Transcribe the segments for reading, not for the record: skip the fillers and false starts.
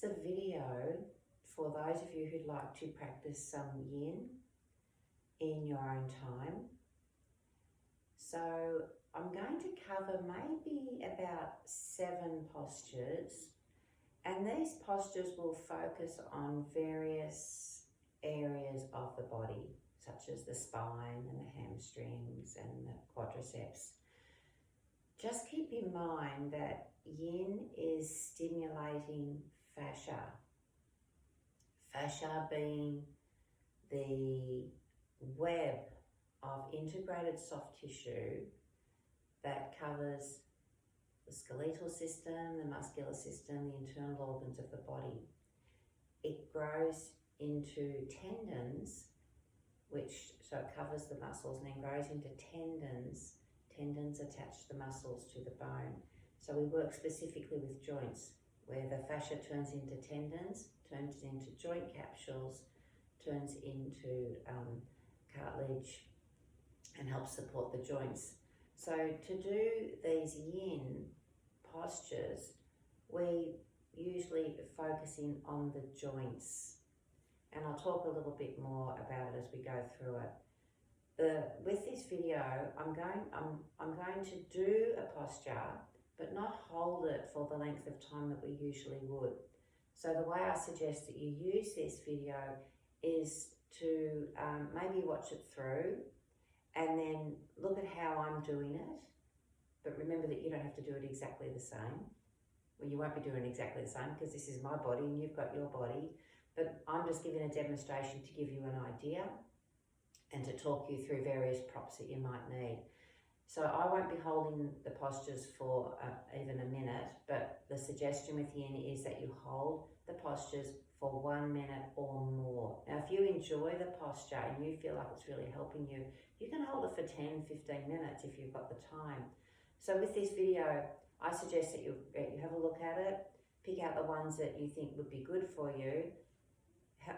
a video for those of you who'd like to practice some yin in your own time. So I'm going to cover maybe about 7 postures, and these postures will focus on various areas of the body, such as the spine and the hamstrings and the quadriceps. Just keep in mind that yin is stimulating fascia. Fascia being the web of integrated soft tissue that covers the skeletal system, the muscular system, the internal organs of the body. It grows into tendons, so it covers the muscles and then grows into tendons. Tendons attach the muscles to the bone. So we work specifically with joints, where the fascia turns into tendons, turns into joint capsules, turns into cartilage, and helps support the joints. So to do these yin postures, we usually focus in on the joints. And I'll talk a little bit more about it as we go through it. With this video, I'm going to do a posture, but not hold it for the length of time that we usually would. So the way I suggest that you use this video is to maybe watch it through and then look at how I'm doing it. But remember that you don't have to do it exactly the same. Well, you won't be doing exactly the same because this is my body and you've got your body. But I'm just giving a demonstration to give you an idea and to talk you through various props that you might need. So I won't be holding the postures for even a minute, but the suggestion with yin is that you hold the postures for 1 minute or more. Now, if you enjoy the posture and you feel like it's really helping you, you can hold it for 10, 15 minutes if you've got the time. So with this video, I suggest that you have a look at it, pick out the ones that you think would be good for you,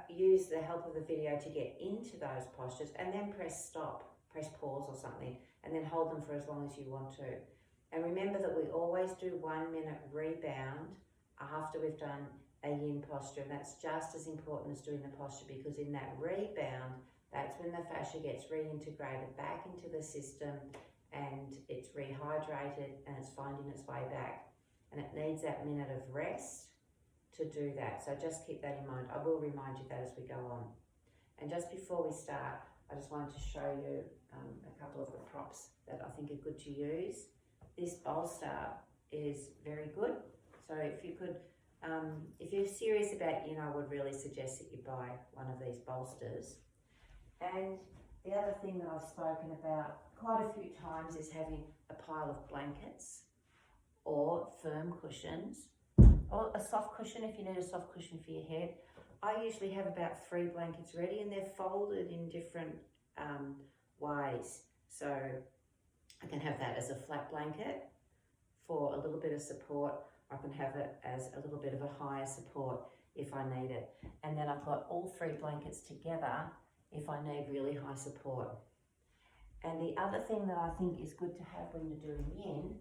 use the help of the video to get into those postures, and then press stop, press pause or something, and then hold them for as long as you want to. And remember that we always do 1 minute rebound after we've done a yin posture, and that's just as important as doing the posture, because in that rebound, that's when the fascia gets reintegrated back into the system and it's rehydrated and it's finding its way back. And it needs that minute of rest to do that. So just keep that in mind. I will remind you that as we go on. And just before we start, I just wanted to show you a couple of the props that I think are good to use. This bolster is very good. So if you could, if you're serious about yin, I would really suggest that you buy one of these bolsters. And the other thing that I've spoken about quite a few times is having a pile of blankets or firm cushions, or a soft cushion if you need a soft cushion for your head. I usually have about 3 blankets ready, and they're folded in different ways. So I can have that as a flat blanket for a little bit of support. I can have it as a little bit of a higher support if I need it. And then I've got all 3 blankets together if I need really high support. And the other thing that I think is good to have when you're doing yin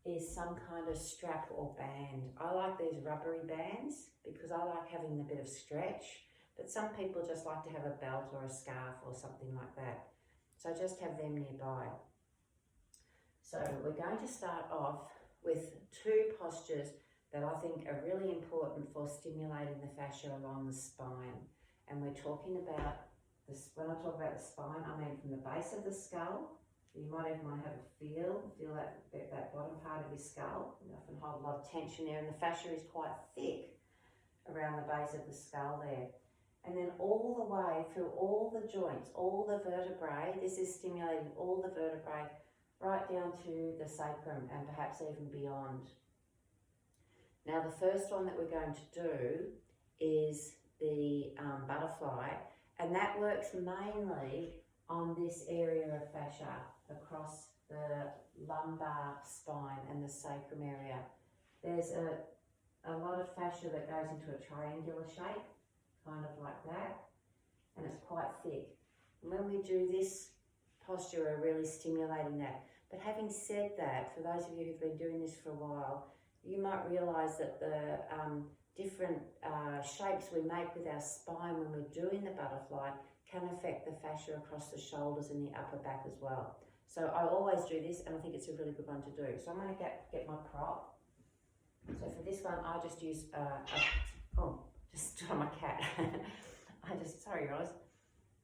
is some kind of strap or band. I like these rubbery bands because I like having a bit of stretch, but some people just like to have a belt or a scarf or something like that. So just have them nearby. So we're going to start off with 2 postures that I think are really important for stimulating the fascia along the spine. And we're talking about this, when I talk about the spine, I mean from the base of the skull. You might even have a feel that bottom part of your skull. You often hold a lot of tension there, and the fascia is quite thick around the base of the skull there. And then all the way through all the joints, all the vertebrae, this is stimulating all the vertebrae right down to the sacrum and perhaps even beyond. Now the first one that we're going to do is the butterfly, and that works mainly on this area of fascia across the lumbar spine and the sacrum area. There's a lot of fascia that goes into a triangular shape, kind of like that, and it's quite thick. And when we do this posture, we're really stimulating that. But having said that, for those of you who've been doing this for a while, you might realise that the different shapes we make with our spine when we're doing the butterfly can affect the fascia across the shoulders and the upper back as well. So I always do this, and I think it's a really good one to do. So I'm going to get my prop. So for this one, I just use just stood on my cat. Sorry guys.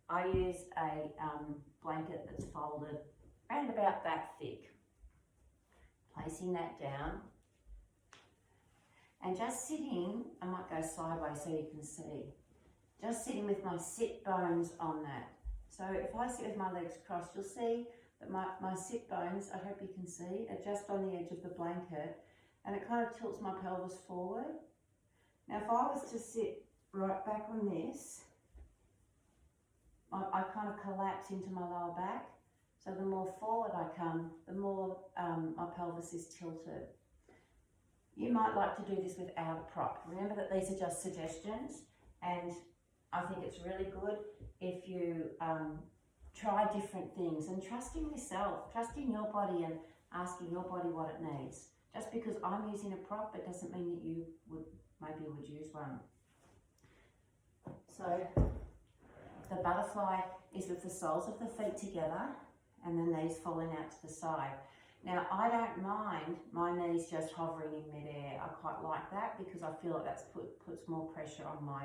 I use a blanket that's folded around about that thick. Placing that down. And just sitting, I might go sideways so you can see. Just sitting with my sit bones on that. So if I sit with my legs crossed, you'll see that my sit bones, I hope you can see, are just on the edge of the blanket, and it kind of tilts my pelvis forward. Now if I was to sit right back on this, I kind of collapse into my lower back. So the more forward I come, the more my pelvis is tilted. You might like to do this without a prop. Remember that these are just suggestions, and I think it's really good if you try different things and trusting yourself, trusting your body and asking your body what it needs. Just because I'm using a prop, it doesn't mean that you would use one. So the butterfly is with the soles of the feet together and the knees falling out to the side. Now, I don't mind my knees just hovering in midair. I quite like that because I feel like that puts more pressure on my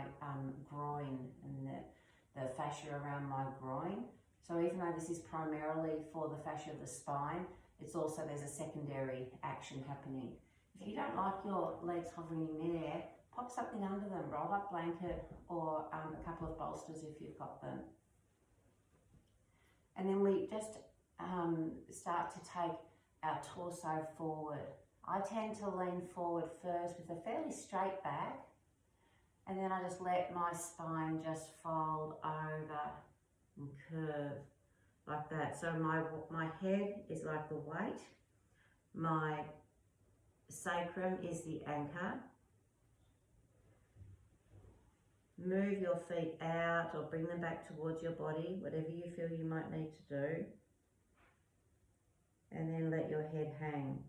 groin and the fascia around my groin. So even though this is primarily for the fascia of the spine, it's also, there's a secondary action happening. If you don't like your legs hovering in midair, pop something under them, roll up blanket or a couple of bolsters if you've got them. And then we just start to take our torso forward. I tend to lean forward first with a fairly straight back, and then I just let my spine just fold over and curve like that. So my head is like the weight, my sacrum is the anchor. Move your feet out or bring them back towards your body, whatever you feel you might need to do. And then let your head hang.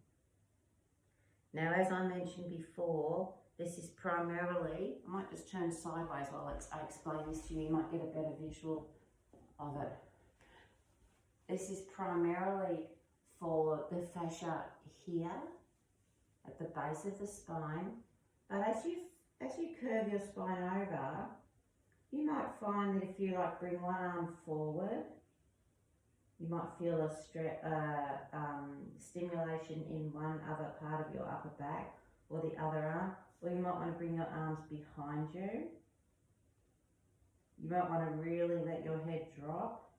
Now, as I mentioned before, this is primarily, I might just turn sideways while I explain this to you, you might get a better visual of it. This is primarily for the fascia here, at the base of the spine, but as you curve your spine over, you might find that if you bring one arm forward, you might feel a stimulation in one other part of your upper back or the other arm, or you might want to bring your arms behind you. You might want to really let your head drop.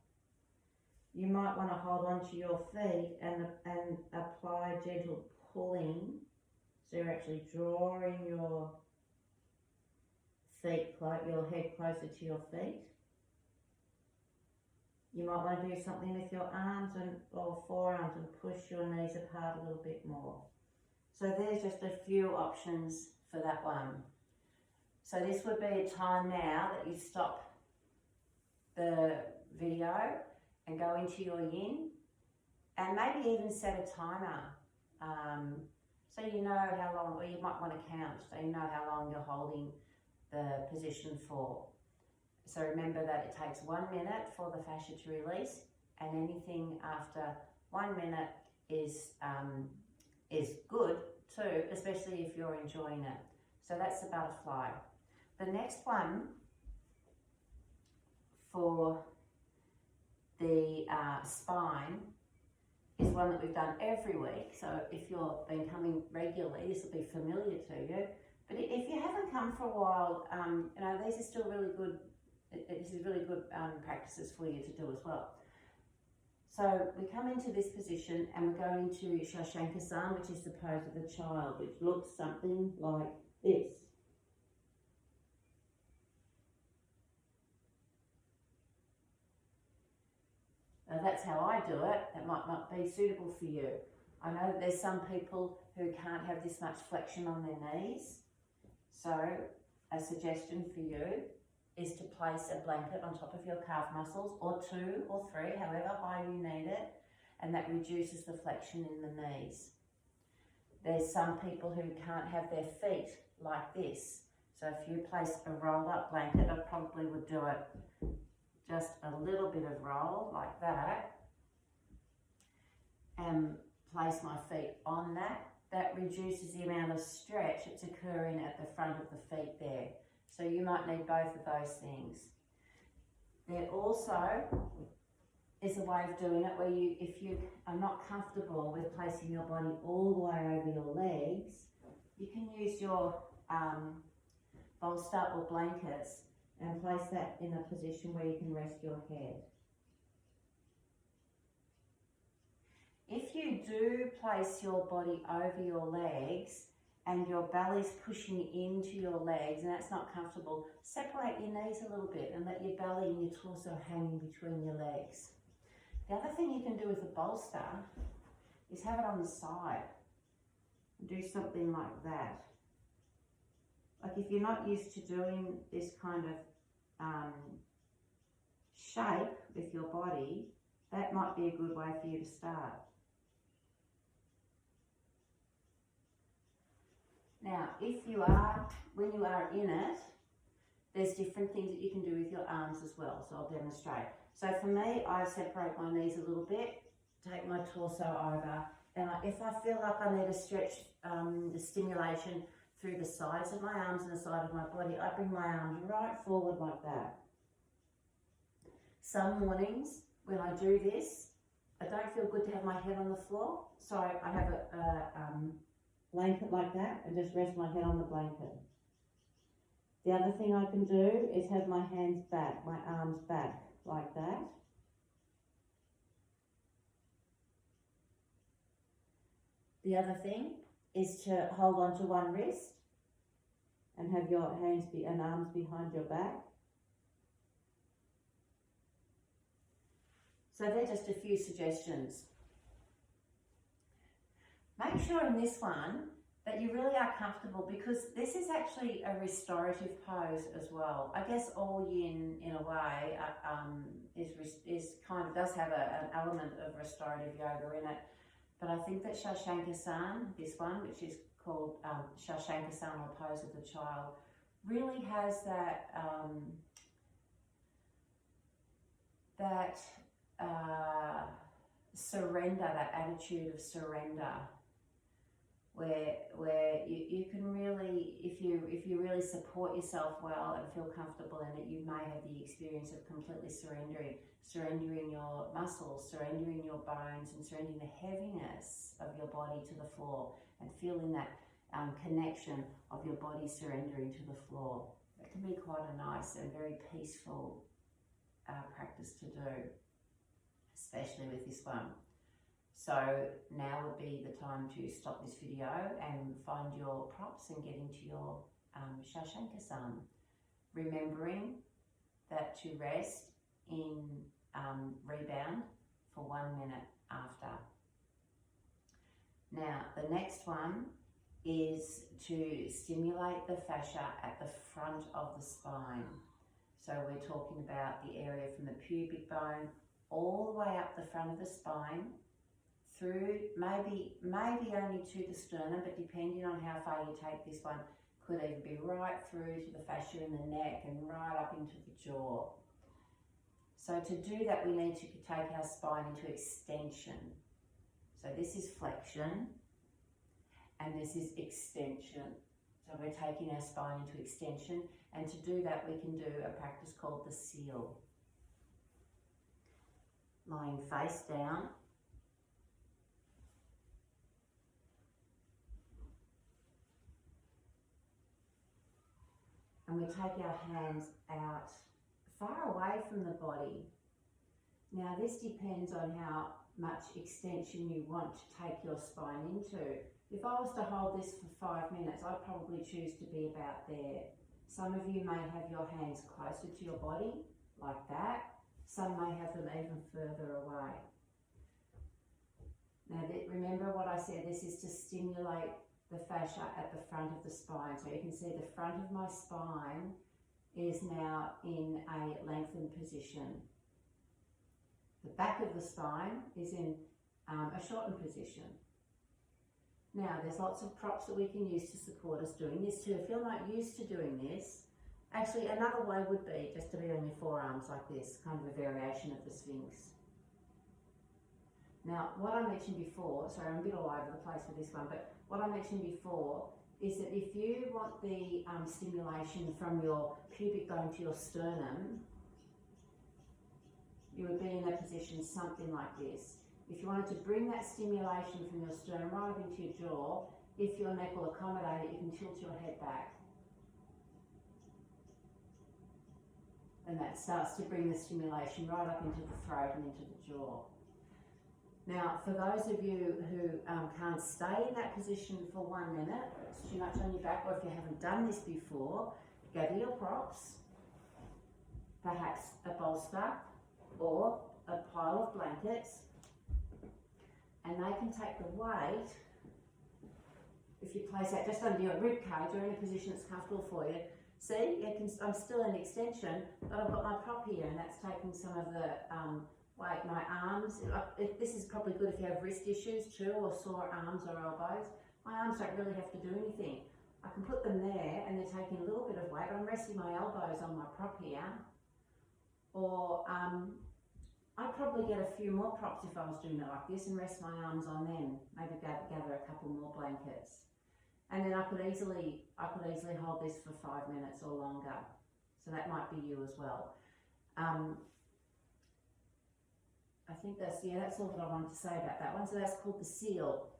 You might want to hold onto your feet and apply gentle pulling, so you're actually drawing your head closer to your feet. You might want to do something with your arms or forearms and push your knees apart a little bit more. So there's just a few options for that one. So this would be a time now that you stop the video and go into your yin, and maybe even set a timer so you know how long, or you might want to count so you know how long you're holding the position for. So remember that it takes 1 minute for the fascia to release, and anything after 1 minute is good too, especially if you're enjoying it. So that's the butterfly. The next one for the spine is one that we've done every week. So if you've been coming regularly, this will be familiar to you. But if you haven't come for a while, these are still really good. This is really good practices for you to do as well. So we come into this position and we're going to Shashankasan, which is the pose of the child, which looks something like this. Now that's how I do it. That might not be suitable for you. I know that there's some people who can't have this much flexion on their knees. So a suggestion for you is to place a blanket on top of your calf muscles, or 2 or 3, however high you need it, and that reduces the flexion in the knees. There's some people who can't have their feet like this, So if you place a roll up blanket, I probably would do it just a little bit of roll like that and place my feet on that. That reduces the amount of stretch that's occurring at the front of the feet there. So you might need both of those things. There also is a way of doing it where you, if you are not comfortable with placing your body all the way over your legs, you can use your bolster or blankets and place that in a position where you can rest your head. If you do place your body over your legs and your belly's pushing into your legs and that's not comfortable, separate your knees a little bit and let your belly and your torso hang between your legs. The other thing you can do with a bolster is have it on the side. Do something like that. Like if you're not used to doing this kind of shape with your body, that might be a good way for you to start. Now, when you are in it, there's different things that you can do with your arms as well, so I'll demonstrate. So for me, I separate my knees a little bit, take my torso over, and if I feel like I need to stretch the stimulation through the sides of my arms and the side of my body, I bring my arms right forward like that. Some mornings when I do this, I don't feel good to have my head on the floor, so I have a blanket like that and just rest my head on the blanket. The other thing I can do is have my hands back, my arms back like that. The other thing is to hold on to one wrist and have your hands and arms behind your back. So they're just a few suggestions. Make sure in this one that you really are comfortable, because this is actually a restorative pose as well. I guess all yin, in a way, does have an element of restorative yoga in it. But I think that Shashankasan, this one, which is called Shashankasan or Pose of the Child, really has that surrender, that attitude of surrender, where you can really, if you really support yourself well and feel comfortable in it, you may have the experience of completely surrendering your muscles, surrendering your bones, and surrendering the heaviness of your body to the floor, and feeling that connection of your body surrendering to the floor. It can be quite a nice and very peaceful practice to do, especially with this one. So now would be the time to stop this video and find your props and get into your Shashankasan, remembering that to rest in rebound for 1 minute after. Now the next one is to stimulate the fascia at the front of the spine. So we're talking about the area from the pubic bone all the way up the front of the spine, through maybe only to the sternum, but depending on how far you take this one, could even be right through to the fascia in the neck and right up into the jaw. So to do that, we need to take our spine into extension. So this is flexion and this is extension. So we're taking our spine into extension, and to do that we can do a practice called the seal. Lying face down. And we take our hands out far away from the body. Now this depends on how much extension you want to take your spine into. If I was to hold this for 5 minutes, I'd probably choose to be about there. Some of you may have your hands closer to your body, like that. Some may have them even further away. Now remember what I said, this is to stimulate the fascia at the front of the spine. So you can see the front of my spine is now in a lengthened position. The back of the spine is in a shortened position. Now, there's lots of props that we can use to support us doing this too. If you're not used to doing this, actually another way would be just to be on your forearms like this, kind of a variation of the Sphinx. Now, what I mentioned before, sorry, I'm a bit all over the place with this one, but what I mentioned before is that if you want the stimulation from your pubic bone to your sternum, you would be in a position something like this. If you wanted to bring that stimulation from your sternum right up into your jaw, if your neck will accommodate it, you can tilt your head back. And that starts to bring the stimulation right up into the throat and into the jaw. Now, for those of you who can't stay in that position for 1 minute, it's too much on your back, or if you haven't done this before, gather your props, perhaps a bolster or a pile of blankets, and they can take the weight. If you place that just under your rib cage or in a position that's comfortable for you, see, I'm still in extension, but I've got my prop here, and that's taking some of the weight. My arms, this is probably good if you have wrist issues too, or sore arms or elbows. My arms don't really have to do anything. I can put them there and they're taking a little bit of weight, but I'm resting my elbows on my prop here. Or I'd probably get a few more props if I was doing it like this and rest my arms on them. Maybe gather a couple more blankets. And then I could easily hold this for 5 minutes or longer. So that might be you as well. I think that's all that I wanted to say about that one. So that's called the seal.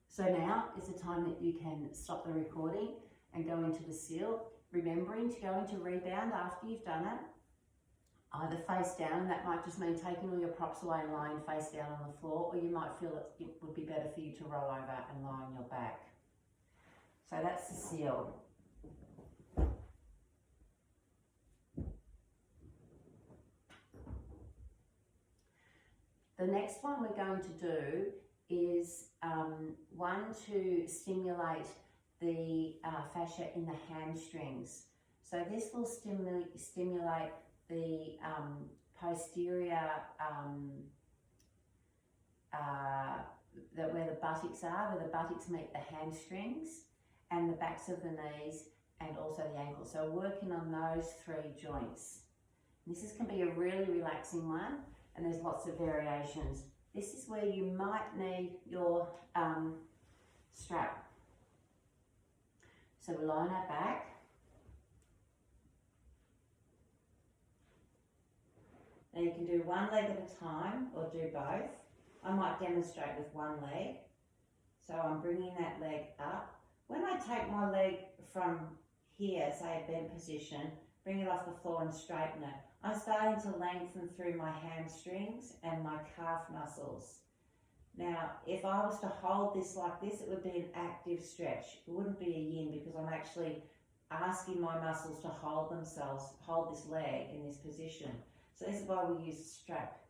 So now is the time that you can stop the recording and go into the seal, remembering to go into rebound after you've done it, either face down, and that might just mean taking all your props away and lying face down on the floor, or you might feel it would be better for you to roll over and lie on your back. So that's the seal. The next one we're going to do is one to stimulate the fascia in the hamstrings. So this will stimulate the posterior, where the buttocks are, where the buttocks meet the hamstrings, and the backs of the knees, and also the ankles. So working on those 3 joints. This can be a really relaxing one, and there's lots of variations. This is where you might need your strap. So we lie on our back. Now you can do one leg at a time or do both. I might demonstrate with one leg. So I'm bringing that leg up. When I take my leg from here, say a bent position, bring it off the floor and straighten it, I'm starting to lengthen through my hamstrings and my calf muscles. Now, if I was to hold this like this, it would be an active stretch. It wouldn't be a yin, because I'm actually asking my muscles to hold themselves, hold this leg in this position. So this is why we use a strap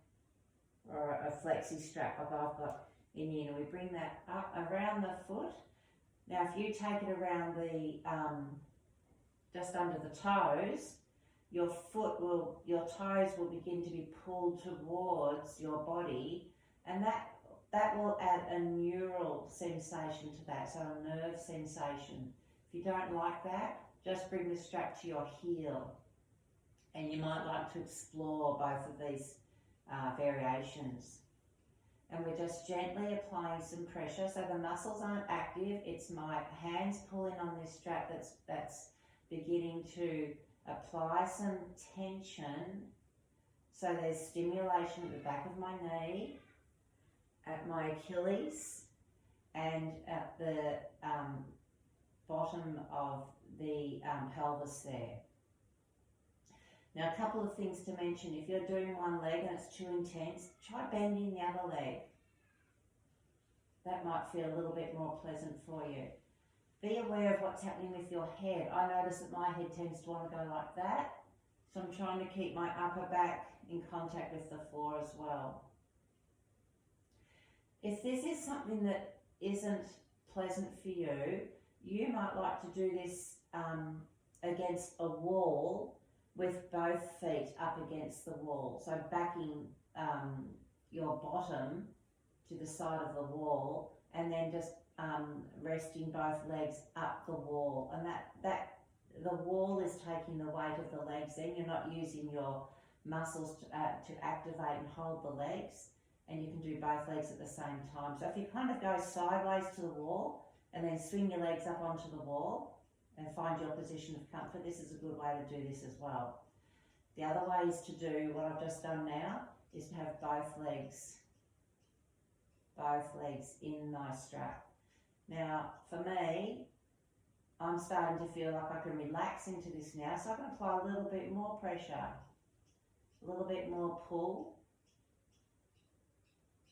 or a flexi strap like I've got in yin, and we bring that up around the foot. Now, if you take it around the, just under the toes, your toes will begin to be pulled towards your body, and that will add a neural sensation to that, so a nerve sensation. If you don't like that, just bring the strap to your heel, and you might like to explore both of these variations. And we're just gently applying some pressure, so the muscles aren't active. It's my hands pulling on this strap that's beginning to apply some tension. So there's stimulation at the back of my knee, at my Achilles, and at the bottom of the pelvis there. Now, a couple of things to mention. If you're doing one leg and it's too intense, try bending the other leg. That might feel a little bit more pleasant for you. Be aware of what's happening with your head. I notice that my head tends to want to go like that, so I'm trying to keep my upper back in contact with the floor as well. If this is something that isn't pleasant for you, you might like to do this against a wall with both feet up against the wall. So backing your bottom to the side of the wall, and then just resting both legs up the wall, and that the wall is taking the weight of the legs. Then you're not using your muscles to activate and hold the legs, and you can do both legs at the same time. So if you kind of go sideways to the wall and then swing your legs up onto the wall and find your position of comfort, this is a good way to do this as well. The other way is to do what I've just done now, is to have both legs in my strap. Now for me, I'm starting to feel like I can relax into this now, so I can apply a little bit more pressure, a little bit more pull,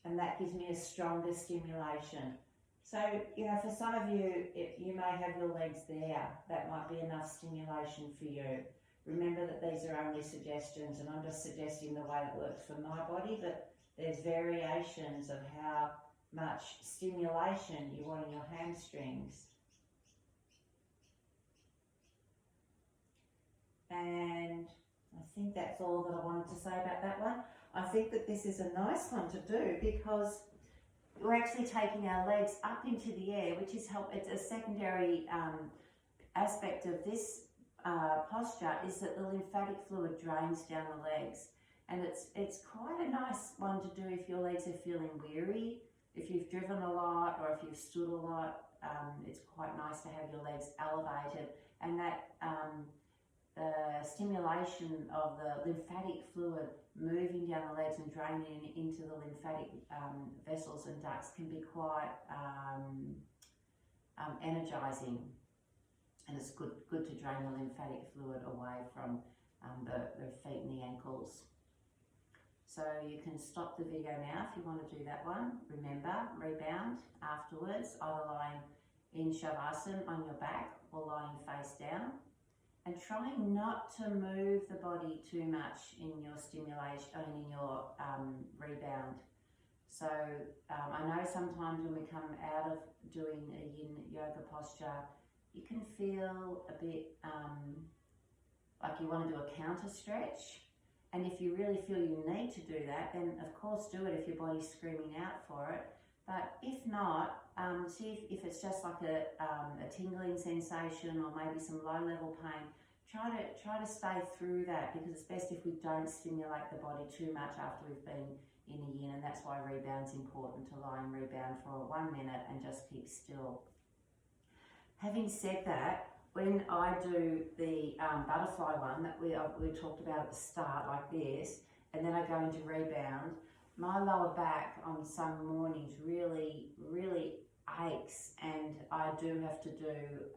and that gives me a stronger stimulation. So, you know, for some of you, you may have your legs there. That might be enough stimulation for you. Remember that these are only suggestions, and I'm just suggesting the way that works for my body, but there's variations of how much stimulation you want in your hamstrings. And I think that's all that I wanted to say about that one. I think that this is a nice one to do because we're actually taking our legs up into the air, which is it's a secondary aspect of this posture is that the lymphatic fluid drains down the legs, and it's quite a nice one to do if your legs are feeling weary, if you've driven a lot or if you've stood a lot. It's quite nice to have your legs elevated, and that stimulation of the lymphatic fluid moving down the legs and draining into the lymphatic vessels and ducts can be quite energizing, and it's good to drain the lymphatic fluid away from the feet and the ankles. So you can stop the video now if you want to do that one. Remember, rebound afterwards, either lying in Shavasana on your back or lying face down. And trying not to move the body too much in your stimulation and in your rebound. So I know sometimes when we come out of doing a Yin Yoga posture, you can feel a bit like you want to do a counter stretch. And if you really feel you need to do that, then of course do it if your body's screaming out for it. But if not, see if it's just like a tingling sensation or maybe some low level pain. Try to stay through that, because it's best if we don't stimulate the body too much after we've been in a yin, and that's why rebound's important, to lie and rebound for 1 minute and just keep still. Having said that, when I do the butterfly one that we talked about at the start, like this, and then I go into rebound, my lower back on some mornings really aches, and I do have to do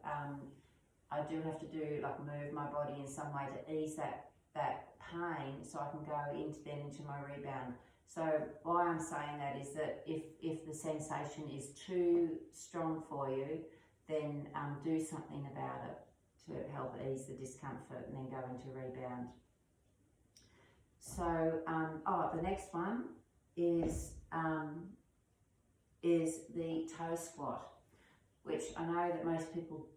like move my body in some way to ease that pain, so I can go into my rebound. So why I'm saying that is that if the sensation is too strong for you, then do something about it to help ease the discomfort, and then go into rebound. So the next one is the toe squat, which I know that most people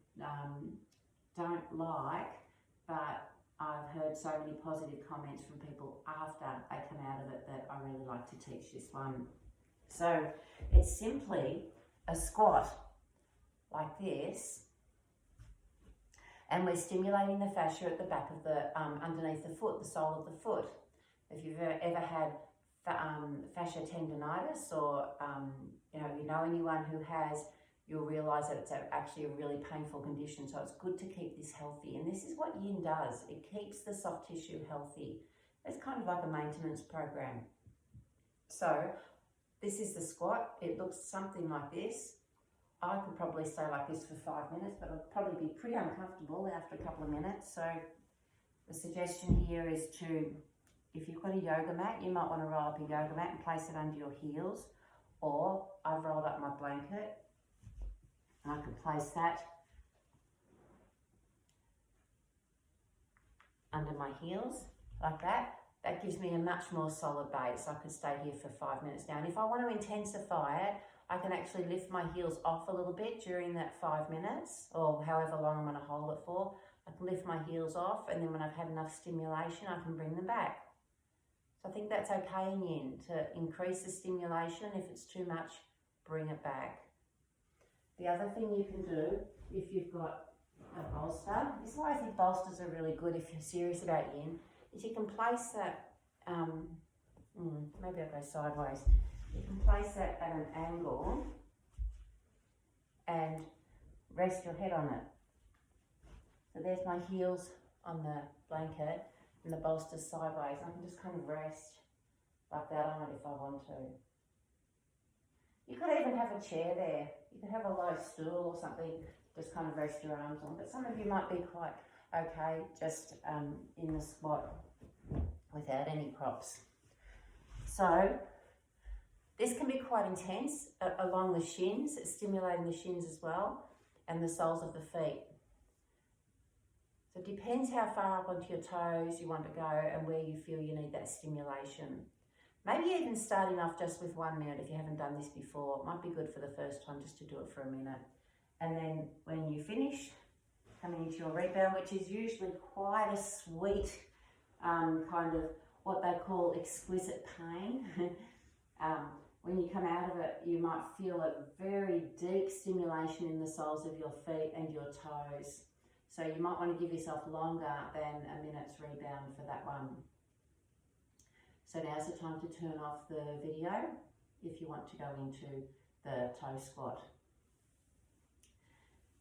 don't like, but I've heard so many positive comments from people after they come out of it that I really like to teach this one. So it's simply a squat like this, and we're stimulating the fascia at the back of the underneath the foot, the sole of the foot. If you've ever had fascia tendonitis, or you know anyone who has, you'll realise that it's actually a really painful condition. So it's good to keep this healthy, and this is what Yin does. It keeps the soft tissue healthy. It's kind of like a maintenance program. So this is the squat. It looks something like this. I could probably stay like this for 5 minutes, but I'd probably be pretty uncomfortable after a couple of minutes. So the suggestion here is to, if you've got a yoga mat, you might want to roll up your yoga mat and place it under your heels, or I've rolled up my blanket and I could place that under my heels like that. That gives me a much more solid base. I could stay here for 5 minutes now. And if I want to intensify it, I can actually lift my heels off a little bit during that 5 minutes, or however long I'm going to hold it for. I can lift my heels off, and then when I've had enough stimulation, I can bring them back. So I think that's okay in Yin, to increase the stimulation. If it's too much, bring it back. The other thing you can do if you've got a bolster, this is why I think bolsters are really good if you're serious about yin, is you can place that, maybe I'll go sideways. You can place that at an angle and rest your head on it. So there's my heels on the blanket and the bolster's sideways. I can just kind of rest like that on it if I want to. You could even have a chair there. You could have a low stool or something, just kind of rest your arms on. But some of you might be quite okay just in the squat without any props. So this can be quite intense along the shins, it's stimulating the shins as well, and the soles of the feet. So it depends how far up onto your toes you want to go and where you feel you need that stimulation. Maybe even starting off just with 1 minute if you haven't done this before. It might be good for the first time just to do it for a minute. And then when you finish, coming into your rebound, which is usually quite a sweet kind of what they call exquisite pain. When you come out of it, you might feel a very deep stimulation in the soles of your feet and your toes. So you might want to give yourself longer than a minute's rebound for that one. So now's the time to turn off the video if you want to go into the toe squat.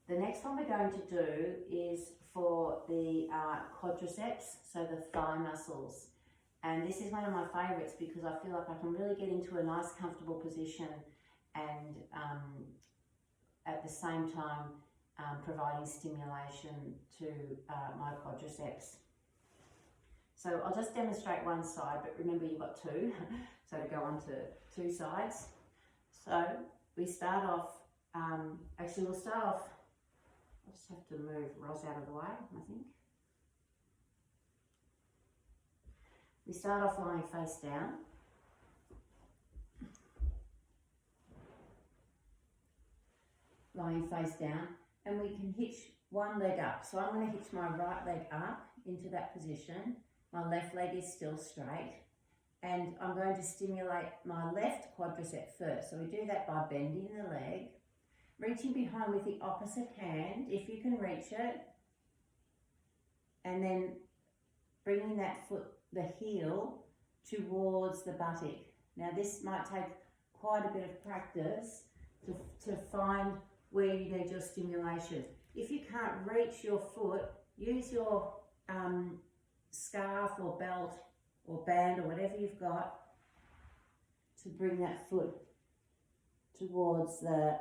The next one we're going to do is for the quadriceps, so the thigh muscles. And this is one of my favourites because I feel like I can really get into a nice comfortable position and at the same time providing stimulation to my quadriceps. So I'll just demonstrate one side, but remember you've got two, so to go on to two sides. So we start off, we'll start off, I just have to move Roz out of the way, I think. We start off lying face down. Lying face down, and we can hitch one leg up. So I'm going to hitch my right leg up into that position. My left leg is still straight, and I'm going to stimulate my left quadricep first. So we do that by bending the leg, reaching behind with the opposite hand, if you can reach it, and then bringing that foot, the heel, towards the buttock. Now this might take quite a bit of practice to find where you need your stimulation. If you can't reach your foot, use your scarf or belt or band or whatever you've got to bring that foot towards the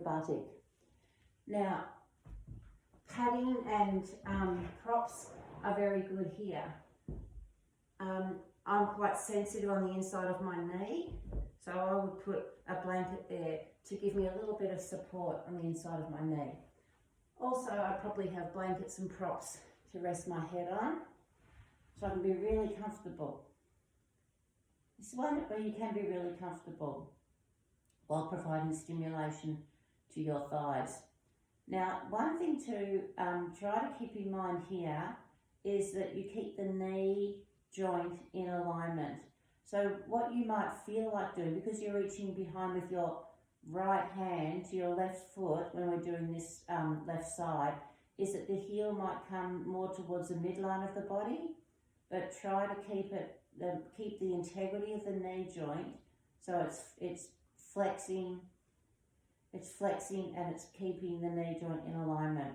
buttock. Now, padding and props are very good here. I'm quite sensitive on the inside of my knee, so I would put a blanket there to give me a little bit of support on the inside of my knee. Also, I probably have blankets and props to rest my head on, so I can be really comfortable. This is one where you can be really comfortable while providing stimulation to your thighs. Now, one thing to try to keep in mind here is that you keep the knee joint in alignment. So what you might feel like doing, because you're reaching behind with your right hand to your left foot when we're doing this left side, is that the heel might come more towards the midline of the body, but try to keep the integrity of the knee joint, so it's flexing and it's keeping the knee joint in alignment.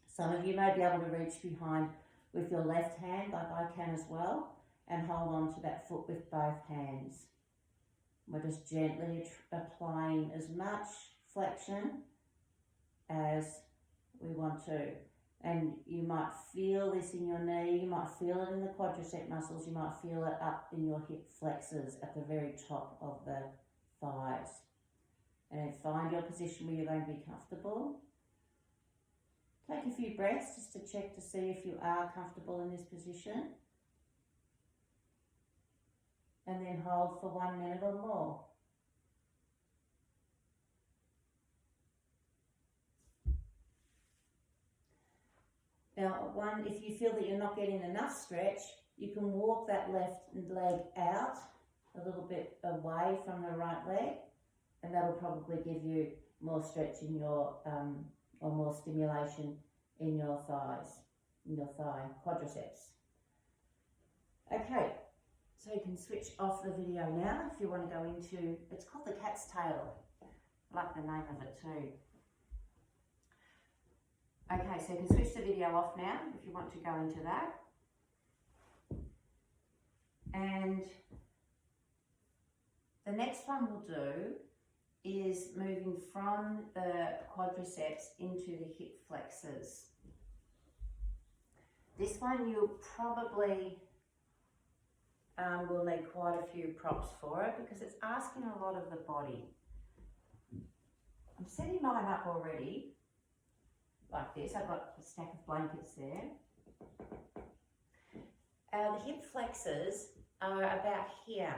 Some of you may be able to reach behind with your left hand, like I can as well, and hold on to that foot with both hands. We're just gently applying as much flexion as we want to. And you might feel this in your knee, you might feel it in the quadricep muscles, you might feel it up in your hip flexors at the very top of the thighs. And then find your position where you're going to be comfortable. Take a few breaths just to check to see if you are comfortable in this position. And then hold for 1 minute or more. Now, if you feel that you're not getting enough stretch, you can walk that left leg out a little bit away from the right leg and that'll probably give you more stretch in your, or more stimulation in your thighs, in your thigh quadriceps. Okay, so you can switch off the video now if you want to go into, it's called the cat's tail. I like the name of it too. Okay, so you can switch the video off now if you want to go into that. And the next one we'll do is moving from the quadriceps into the hip flexors. This one you'll probably will need quite a few props for it because it's asking a lot of the body. I'm setting mine up already like this. I've got a stack of blankets there. The hip flexors are about here.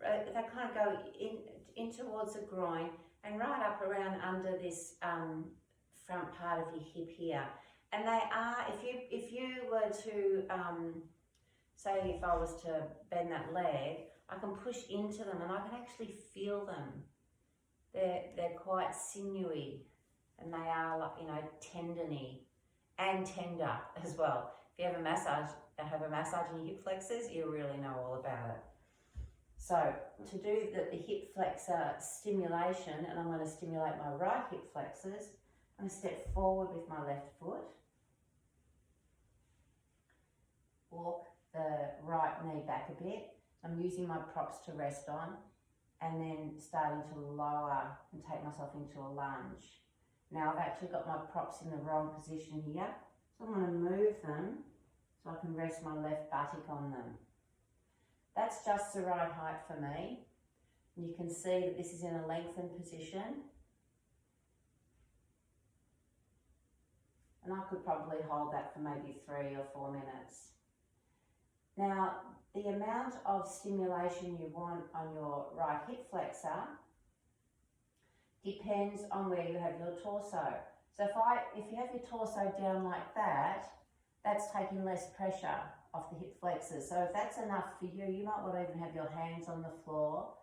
They kind of go in towards the groin and right up around under this front part of your hip here. And they are, if you were to, say if I was to bend that leg, I can push into them and I can actually feel them. They're quite sinewy and they are, like, you know, tendony and tender as well. If you have a massage in your hip flexors, you really know all about it. So to do the hip flexor stimulation, and I'm going to stimulate my right hip flexors, I'm going to step forward with my left foot, walk the right knee back a bit. I'm using my props to rest on, and then starting to lower and take myself into a lunge. Now I've actually got my props in the wrong position here, so I'm going to move them so I can rest my left buttock on them. That's just the right height for me. And you can see that this is in a lengthened position. And I could probably hold that for maybe 3 or 4 minutes. Now, the amount of stimulation you want on your right hip flexor depends on where you have your torso. So if you have your torso down like that, that's taking less pressure off the hip flexors. So if that's enough for you, you might want to even have your hands on the floor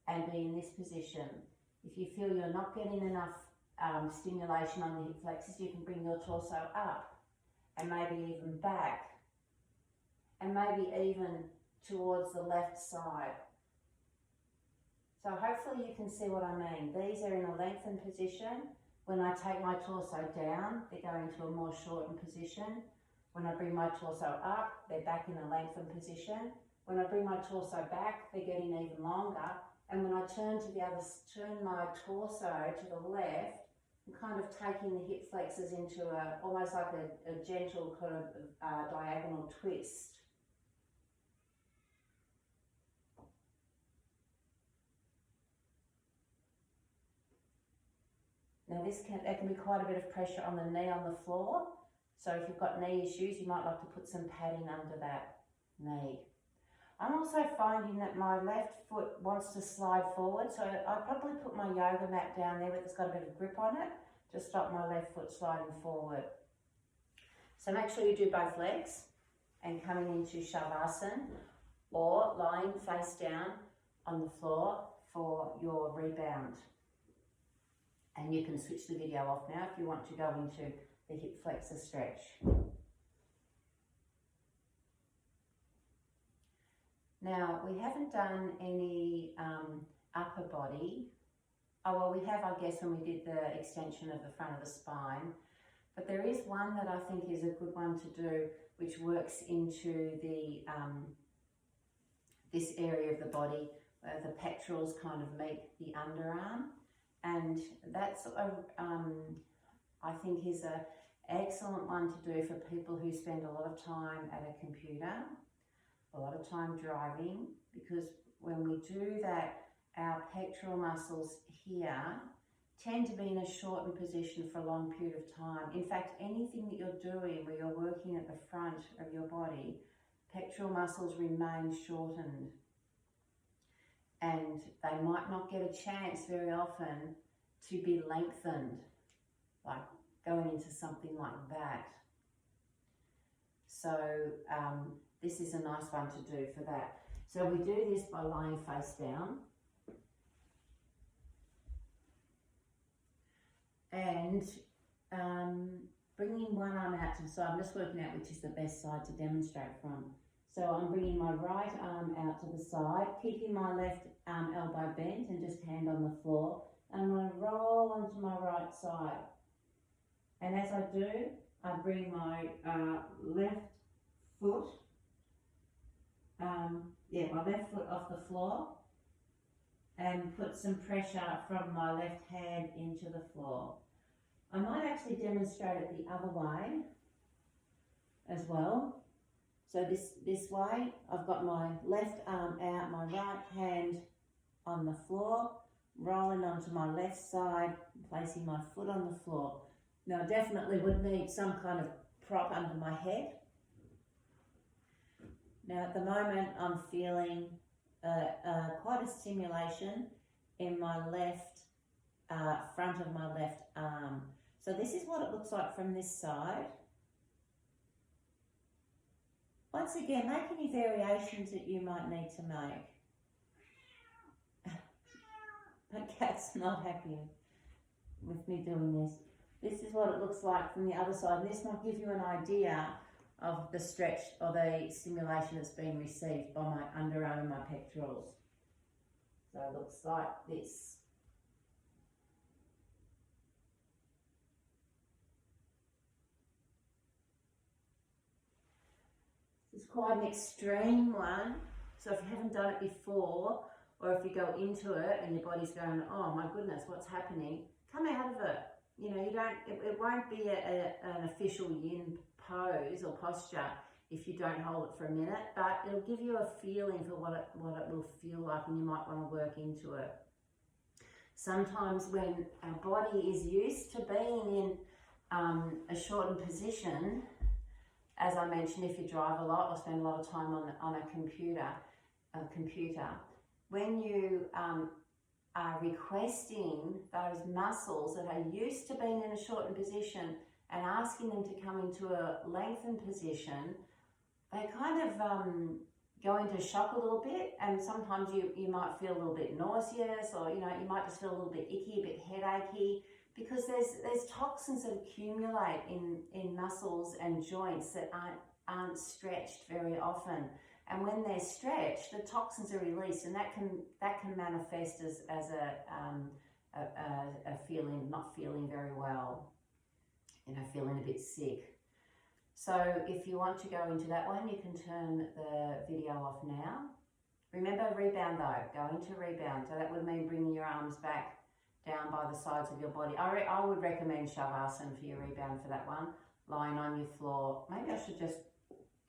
and be in this position. If you feel you're not getting enough stimulation on the hip flexors, you can bring your torso up and maybe even back and maybe even towards the left side. So hopefully you can see what I mean. These are in a lengthened position. When I take my torso down, they go into a more shortened position. When I bring my torso up, they're back in a lengthened position. When I bring my torso back, they're getting even longer. And when I turn my torso to the left, I'm kind of taking the hip flexors into almost like a gentle kind of diagonal twist. Now that can be quite a bit of pressure on the knee on the floor. So if you've got knee issues, you might like to put some padding under that knee. I'm also finding that my left foot wants to slide forward, so I probably put my yoga mat down there that's got a bit of grip on it to stop my left foot sliding forward. So make sure you do both legs and coming into Shavasana or lying face down on the floor for your rebound. And you can switch the video off now if you want to go into the hip flexor stretch. Now, we haven't done any upper body. Oh, well, we have, I guess, when we did the extension of the front of the spine. But there is one that I think is a good one to do, which works into the this area of the body where the pectorals kind of meet the underarm. And that's, I think, is an excellent one to do for people who spend a lot of time at a computer, a lot of time driving, because when we do that, our pectoral muscles here tend to be in a shortened position for a long period of time. In fact, anything that you're doing where you're working at the front of your body, pectoral muscles remain shortened. And they might not get a chance very often to be lengthened, like going into something like that. So this is a nice one to do for that. So we do this by lying face down. and bringing one arm out to the side. I'm just working out which is the best side to demonstrate from. So I'm bringing my right arm out to the side, keeping my left elbow bent and just hand on the floor. And I'm going to roll onto my right side. And as I do, I bring my left foot, my left foot off the floor and put some pressure from my left hand into the floor. I might actually demonstrate it the other way as well. So this way, I've got my left arm out, my right hand on the floor, rolling onto my left side, placing my foot on the floor. Now I definitely would need some kind of prop under my head. Now at the moment I'm feeling quite a stimulation in my left front of my left arm. So this is what it looks like from this side. Once again, make any variations that you might need to make. My cat's not happy with me doing this. This is what it looks like from the other side. And this might give you an idea of the stretch or the stimulation that's being received by my underarm and my pectorals. So it looks like this. It's quite an extreme one. So if you haven't done it before, or if you go into it and your body's going, oh my goodness, what's happening? Come out of it. You know, it won't be an official yin pose or posture if you don't hold it for a minute, but it'll give you a feeling for what it will feel like, and you might want to work into it. Sometimes when our body is used to being in a shortened position, as I mentioned, if you drive a lot or spend a lot of time on a computer, when you are requesting those muscles that are used to being in a shortened position and asking them to come into a lengthened position, they kind of go into shock a little bit, and sometimes you might feel a little bit nauseous, or you might just feel a little bit icky, a bit headachy, because there's toxins that accumulate in muscles and joints that aren't stretched very often. And when they're stretched, the toxins are released, and that can manifest as a feeling, not feeling very well, feeling a bit sick. So if you want to go into that one, you can turn the video off now. Remember rebound though, go into rebound. So that would mean bringing your arms back down by the sides of your body. I would recommend Shavasana for your rebound for that one, lying on your floor. Maybe I should just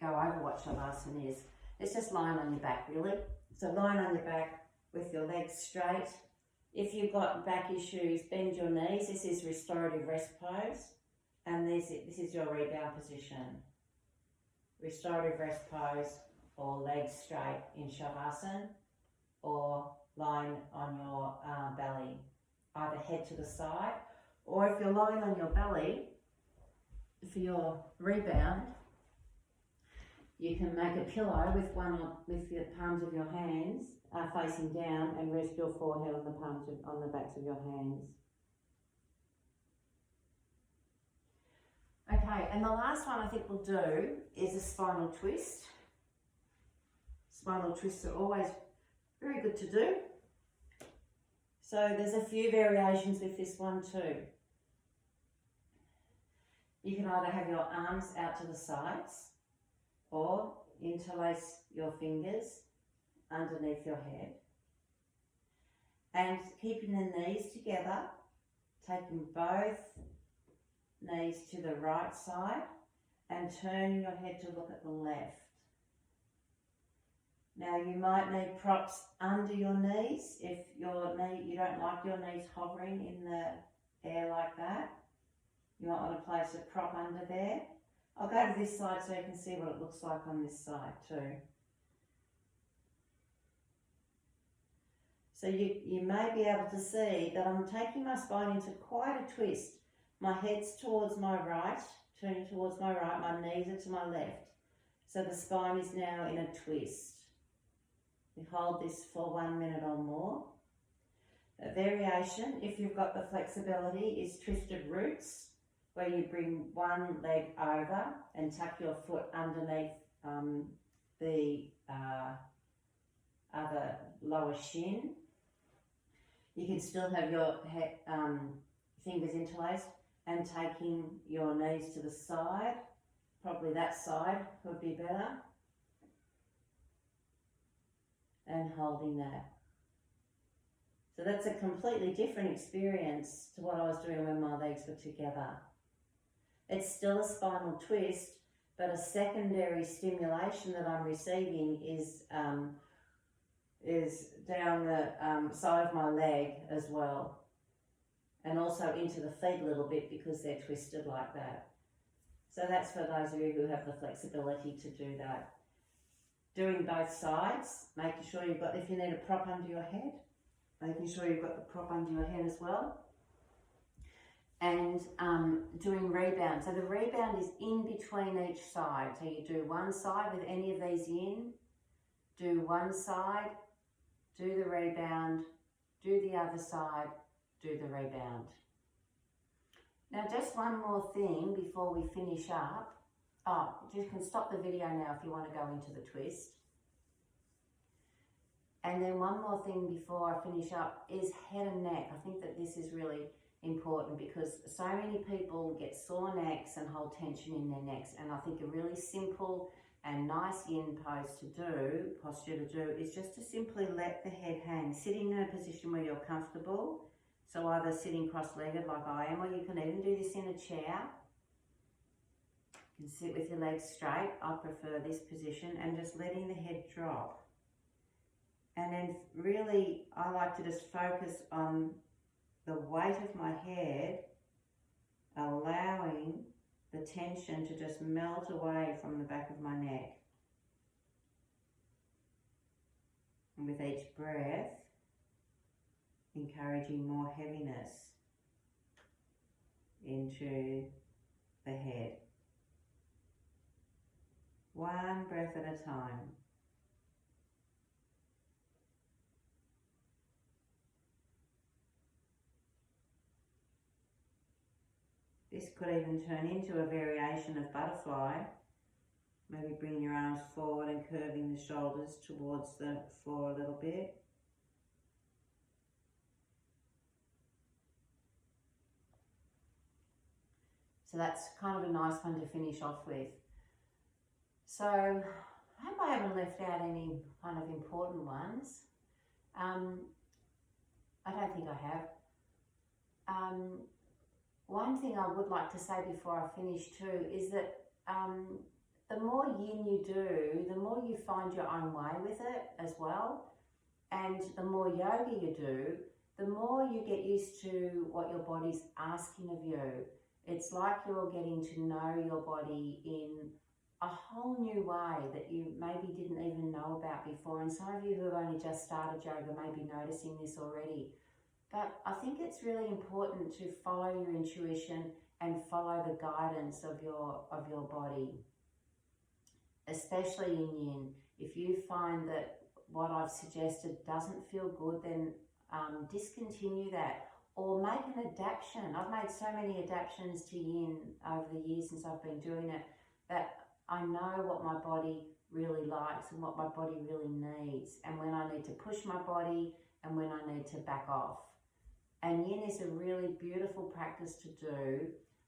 go over what Shavasana is. It's just lying on your back, really. So lying on your back with your legs straight. If you've got back issues, bend your knees. This is restorative rest pose. And this is your rebound position. Restorative rest pose, or legs straight in Shavasana, or lying on your belly. Either head to the side, or if you're lying on your belly for your rebound, you can make a pillow with the palms of your hands facing down, and rest your forehead on the backs of your hands. Okay, and the last one I think we'll do is a spinal twist. Spinal twists are always very good to do. So there's a few variations with this one too. You can either have your arms out to the sides, or interlace your fingers underneath your head. And keeping the knees together, taking both knees to the right side and turning your head to look at the left. Now you might need props under your knees if you don't like your knees hovering in the air like that. You might want to place a prop under there. I'll go to this side so you can see what it looks like on this side too. So you may be able to see that I'm taking my spine into quite a twist. My head's towards my right, turning towards my right, my knees are to my left. So the spine is now in a twist. We hold this for 1 minute or more. A variation, if you've got the flexibility, is twisted roots, where you bring one leg over and tuck your foot underneath the other lower shin. You can still have your fingers interlaced and taking your knees to the side. Probably that side would be better. And holding that. So that's a completely different experience to what I was doing when my legs were together. It's still a spinal twist, but a secondary stimulation that I'm receiving is down the side of my leg as well, and also into the feet a little bit because they're twisted like that. So that's for those of you who have the flexibility to do that. Doing both sides, making sure you've got, if you need a prop under your head, making sure you've got the prop under your head as well. And doing rebound. So the rebound is in between each side. So you do one side with any of these yin, do one side, do the rebound, do the other side, do the rebound. Now just one more thing before we finish up. Oh, you can stop the video now if you want to go into the twist. And then one more thing before I finish up is head and neck. I think that this is really important because so many people get sore necks and hold tension in their necks, and I think a really simple and nice yin posture to do is just to simply let the head hang, sitting in a position where you're comfortable. So either sitting cross-legged like I am, or you can even do this in a chair. You can sit with your legs straight. I prefer this position, and just letting the head drop. And then really, I like to just focus on the weight of my head, allowing the tension to just melt away from the back of my neck. And with each breath, encouraging more heaviness into the head. One breath at a time. This could even turn into a variation of butterfly. Maybe bring your arms forward and curving the shoulders towards the floor a little bit. So that's kind of a nice one to finish off with. So I hope I haven't left out any kind of important ones. I don't think I have. One thing I would like to say before I finish too is that the more yin you do, the more you find your own way with it as well. And the more yoga you do, the more you get used to what your body's asking of you. It's like you're getting to know your body in a whole new way that you maybe didn't even know about before. And some of you who have only just started yoga may be noticing this already. But I think it's really important to follow your intuition and follow the guidance of your body, especially in yin. If you find that what I've suggested doesn't feel good, then discontinue that or make an adaptation. I've made so many adaptations to yin over the years since I've been doing it that I know what my body really likes and what my body really needs, and when I need to push my body and when I need to back off. And yin is a really beautiful practice to do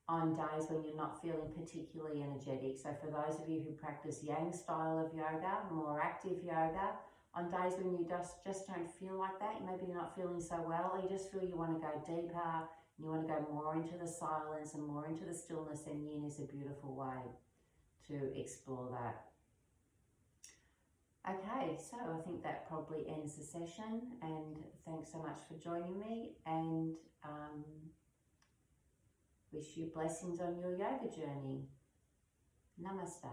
on days when you're not feeling particularly energetic. So for those of you who practice yang style of yoga, more active yoga, on days when you just don't feel like that, maybe you're not feeling so well, or you just feel you want to go deeper, and you want to go more into the silence and more into the stillness, then yin is a beautiful way to explore that. Okay, so I think that probably ends the session, and thanks so much for joining me, and wish you blessings on your yoga journey. Namaste.